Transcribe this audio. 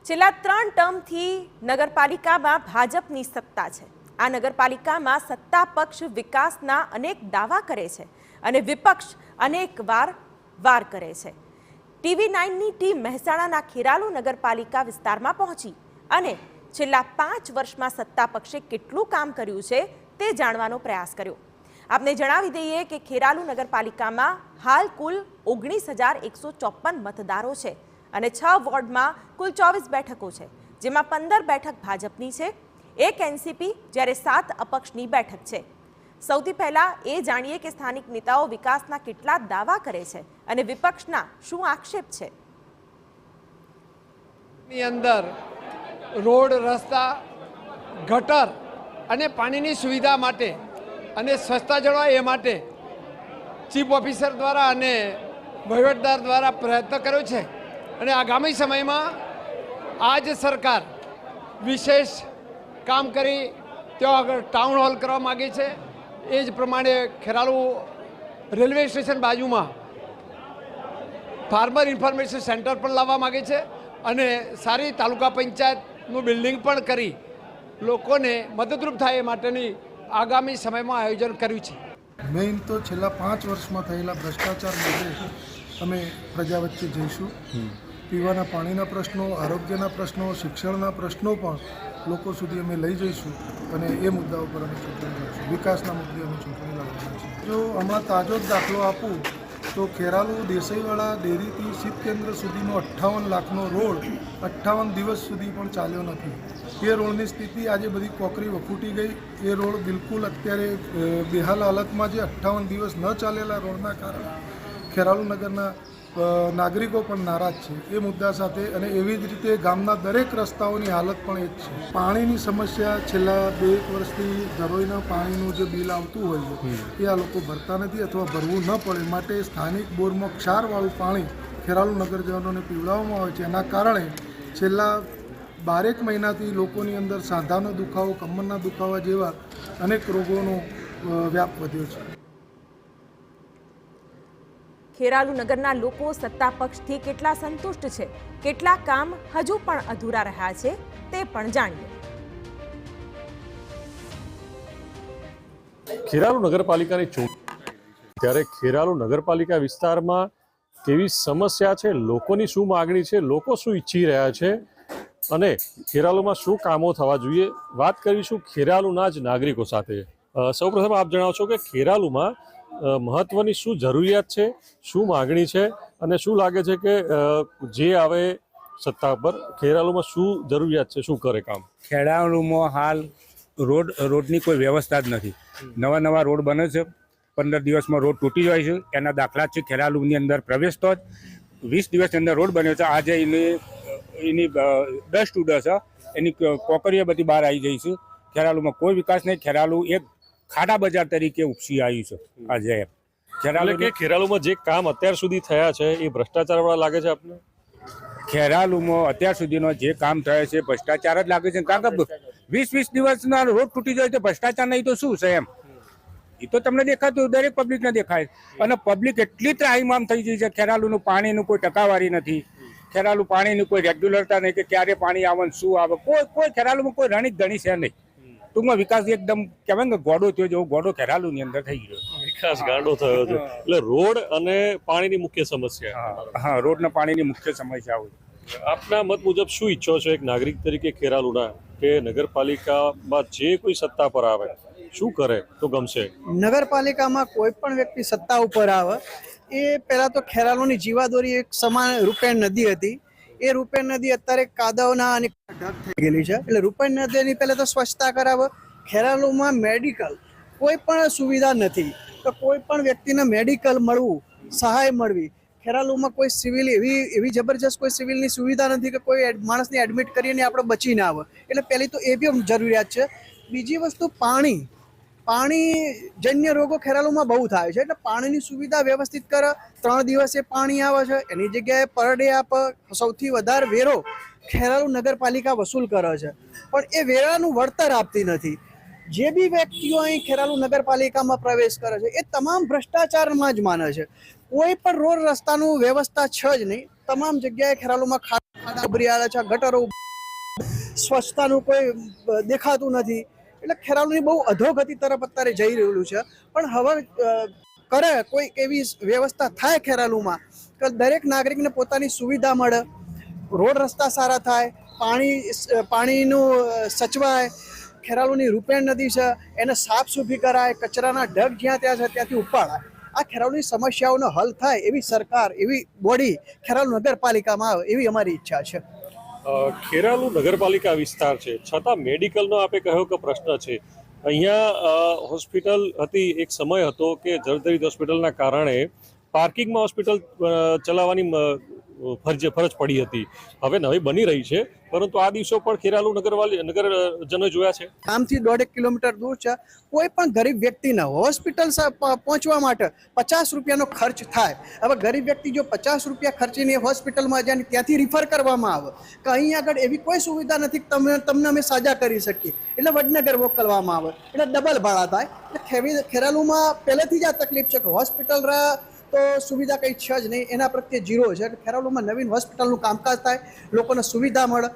છેલ્લા 3 ટર્મથી નગરપાલિકામાં ભાજપની સત્તા છે। આ નગરપાલિકામાં સત્તા પક્ષ વિકાસના અનેક દાવા કરે છે અને વિપક્ષ અનેક વાર કરે છે। TV9ની ટીમ મહેસાણાના ખેરાલુ નગરપાલિકા વિસ્તારમાં પહોંચી અને છેલ્લા 5 વર્ષમાં સત્તા પક્ષે કેટલું કામ કર્યું છે તે જાણવાનો પ્રયાસ કર્યો। આપને જણાવી દઈએ કે ખેરાલુ નગરપાલિકામાં હાલ કુલ 19,154 મતદારો છે અને 6 વોર્ડમાં કુલ 24 બેઠકો છે, જેમાં 15 બેઠક ભાજપની છે, 1 એનસીપી જ્યારે 7 અપક્ષની બેઠક છે। સૌથી પહેલા એ જાણીએ કે સ્થાનિક નેતાઓ વિકાસના કેટલા દાવા કરે છે અને વિપક્ષના શું આક્ષેપ છે। ની અંદર રોડ, રસ્તા, ગટર અને પાણીની સુવિધા માટે અને સ્વચ્છતા જળવાય એ માટે ચીફ ઓફિસર દ્વારા અને વહીવટદાર દ્વારા પ્રયત્ન કર્યો છે અને આગામી સમયમાં આ જ સરકાર વિશેષ કામ કરી ત્યાં આગળ ટાઉન હોલ કરવા માગે છે। એ જ પ્રમાણે ખેરાલુ રેલવે સ્ટેશન બાજુમાં ફાર્મર ઇન્ફોર્મેશન સેન્ટર પણ લાવવા માગે છે અને સારી તાલુકા પંચાયતનું બિલ્ડિંગ પણ કરી લોકોને મદદરૂપ થાય એ માટેની આગામી સમયમાં આયોજન કર્યું છે। મેઇન તો છેલ્લા 5 વર્ષમાં થયેલા ભ્રષ્ટાચાર મુદ્દે અમે પ્રજા વચ્ચે જઈશું। પીવાના પાણીના પ્રશ્નો, આરોગ્યના પ્રશ્નો, શિક્ષણના પ્રશ્નો પણ લોકો સુધી અમે લઈ જઈશું અને એ મુદ્દા ઉપર અમે ચૂંટણી લડશું। વિકાસના મુદ્દે અમે ચૂંટણી લડવાના છીએ। જો હમણાં તાજો જ દાખલો આપું તો ખેરાલુ દેસાઈવાળા ડેરીથી શીત કેન્દ્ર સુધીનો 58 લાખનો રોડ 58 દિવસ સુધી પણ ચાલ્યો નથી। એ રોડની સ્થિતિ આજે બધી કોકરી વખૂટી ગઈ। એ રોડ બિલકુલ અત્યારે બેહાલ હાલતમાં છે। 58 દિવસ ન ચાલેલા રોડના કારણે ખેરાલુ નગરના નાગરિકો પણ નારાજ છે એ મુદ્દા સાથે। અને એવી જ રીતે ગામના દરેક રસ્તાઓની હાલત પણ એ જ છે। પાણીની સમસ્યા છેલ્લા 2 વર્ષથી ધરોઈના પાણીનું જે બિલ આવતું હોય છે એ આ લોકો ભરતા નથી અથવા ભરવું ન પડે માટે સ્થાનિક બોરમાં ક્ષારવાળું પાણી ખેરાલુ નગરજનોને પીવડાવવામાં આવે છે। એના કારણે છેલ્લા 12 મહિનાથી લોકોની અંદર સાંધાનો દુખાવો, કમરના દુખાવા જેવા અનેક રોગોનો વ્યાપ વધ્યો છે। ખેરાલુ નગરના લોકો સત્તા પક્ષથી કેટલા સંતુષ્ટ છે, કેટલા કામ હજુ પણ અધૂરા રહ્યા છે તે પણ જાણીએ। ખેરાલુ નગરપાલિકાની ચૂંટણી ત્યારે ખેરાલુ નગરપાલિકા વિસ્તારમાં કેવી સમસ્યા છે, લોકોની શું માગણી છે, લોકો શું ઈચ્છી રહ્યા છે અને ખેરાલુમાં શું કામો થવા જોઈએ, વાત કરીશું ખેરાલુના જ નાગરિકો સાથે। સૌપ્રથમ આપ જણાવશો કે ખેરાલુમાં મહત્વની શું જરૂરિયાત છે, શું માગણી છે અને શું લાગે છે કે જે આવે સત્તા પર ખેરાલુમાં શું જરૂરિયાત છે, શું કરે કામ? ખેરાલુમાં હાલ રોડની કોઈ વ્યવસ્થા જ નથી। નવા રોડ બને છે, 15 દિવસમાં રોડ તૂટી જાય છે। એના દાખલા છે ખેરાલુની અંદર પ્રવેશતો જ 20 દિવસની અંદર રોડ બન્યો છે। આજે એની ડસ્ટ ઉડે છે, એની કોકરીઓ બધી બહાર આવી જાય છે। ખેરાલુમાં કોઈ વિકાસ નહીં। ખેરાલુ એક ખાડા બજાર તરીકે ઉપસી આવ્યું છે આજે। ખેરાલુમાં જે કામ અત્યાર સુધી થયા છે એ ભ્રષ્ટાચાર વાળા લાગે છે આપને? ખેરાલુમાં અત્યાર સુધીનો જે કામ થયા છે ભ્રષ્ટાચાર જ લાગે છે, કારણ કે 20 દિવસના રોડ તૂટી જાય તો ભ્રષ્ટાચાર નહીં તો શું છે એમ? એ તો તમને દેખાતું, દરેક પબ્લિકને દેખાય। અને પબ્લિક એટલી ત્રાહિમામ થઈ ગઈ છે। ખેરાલુનું પાણીનું કોઈ ટકાવારી નથી, ખેરાલુ પાણીની કોઈ રેગ્યુલરતા નહીં કે ક્યારે પાણી આવે ને શું આવે, કોઈ ખેરાલુમાં કોઈ રણિત ગણી છે નહીં। ટૂંકમાં વિકાસ એકદમ કહેવાય ને ગોડો થયો જેવો ગોડો ખેરાલુની અંદર થઈ ગયો। વિકાસ ગાંડો થયો છે એટલે રોડ અને પાણીની મુખ્ય સમસ્યા। હા, રોડ ને પાણીની મુખ્ય સમસ્યા હોય। આપના મત મુજબ શું ઈચ્છો છો એક નાગરિક તરીકે ખેરાલુના કે નગરપાલિકામાં જે કોઈ સત્તા પર આવે શું કરે તો ગમશે? નગરપાલિકામાં કોઈ પણ વ્યક્તિ સત્તા ઉપર આવે એ પહેલા તો ખેરાલુની જીવાદોરી એક સમાન રૂપેણ નદી હતી। એ રૂપેણ નદી અત્યારે કાદવના અને ઢગ થઈ ગયેલી છે। એટલે રૂપેણ નદીની પહેલા તો સ્વચ્છતા કરાવે। ખેરાલુમાં મેડિકલ કોઈ પણ સુવિધા નથી, તો કોઈ પણ વ્યક્તિને મેડિકલ મળવું, સહાય મળવી, ખેરાલુમાં કોઈ સિવિલ એવી જબરજસ્ત કોઈ સિવિલની સુવિધા નથી કે કોઈ માણસને એડમિટ કરીને આપણે બચીને આવે। એટલે પહેલી તો એ બી જરૂરિયાત છે। બીજી વસ્તુ પાણીજન્ય રોગો ખેરાલુમાં બહુ થાય છે, એટલે પાણીની સુવિધા વ્યવસ્થિત કરે। 3 દિવસે પાણી આવે છે, એની જગ્યાએ પર ડે આપે। સૌથી વધારે વેરો ખેરાલુ નગરપાલિકા વસૂલ કરે છે, પણ એ વેરાનું વળતર આપતી નથી। જે બી વ્યક્તિઓ અહીં ખેરાલુ નગરપાલિકામાં પ્રવેશ કરે છે એ તમામ ભ્રષ્ટાચારમાં જ માને છે। કોઈ પણ રોડ રસ્તાનું વ્યવસ્થા છે જ નહીં. તમામ જગ્યાએ ખેરાલુમાં ખાડા ઉભરી આવ્યા છે, ગટરો, સ્વચ્છતાનું કોઈ દેખાતું નથી. એટલે ખેરાલુની બહુ અધોગતિ તરફ અત્યારે જઈ રહેલું છે. પણ હવે કરે કોઈ એવી વ્યવસ્થા થાય ખેરાલુમાં કે દરેક નાગરિકને પોતાની સુવિધા મળે, રોડ રસ્તા સારા થાય, પાણીનું સચવાય, ખેરાલુની રૂપેણ નદી છે એને સાફ સુફી કરાય, કચરાના ઢગ જ્યાં ત્યાં છે ત્યાંથી ઉપાડાય. આ ખેરાલુની સમસ્યાઓનો હલ થાય એવી સરકાર, એવી બોડી ખેરાલુ નગરપાલિકામાં આવે એવી અમારી ઈચ્છા છે. ખેરાલુ નગરપાલિકા વિસ્તાર છે છતાં મેડિકલનો આપે કહ્યો કે પ્રશ્ન છે. અહીંયા હોસ્પિટલ હતી, એક સમય હતો કે જર્જરિત હોસ્પિટલના કારણે પાર્કિંગમાં હોસ્પિટલ ચલાવવાની ફરજ પડી હતી. હવે નવી બની રહી છે, પરંતુ આ દિવસો પણ ખેરાલુ નગરજનો જોયા છે. આમથી 1.5 કિલોમીટર દૂર છે. કોઈ પણ ગરીબ વ્યક્તિને હોસ્પિટલ પહોંચવા માટે 50 રૂપિયાનો ખર્ચ થાય. હવે ગરીબ વ્યક્તિ જો 50 રૂપિયા ખર્ચીને હોસ્પિટલમાં જાય ત્યાંથી રિફર કરવામાં આવે કે અહીં આગળ એવી કોઈ સુવિધા નથી તમને અમે સાજા કરી શકીએ, એટલે વડનગર મોકલવામાં આવે, એટલે ડબલ ભાડા થાય. એટલે ખેરાલુમાં પહેલેથી જ આ તકલીફ છે કે હોસ્પિટલ તો સુવિધા કંઈ છે જ નહીં, એના પ્રત્યે ઝીરો છે. ખેરાલુમાં નવીન હોસ્પિટલનું કામકાજ થાય, લોકોને સુવિધા મળે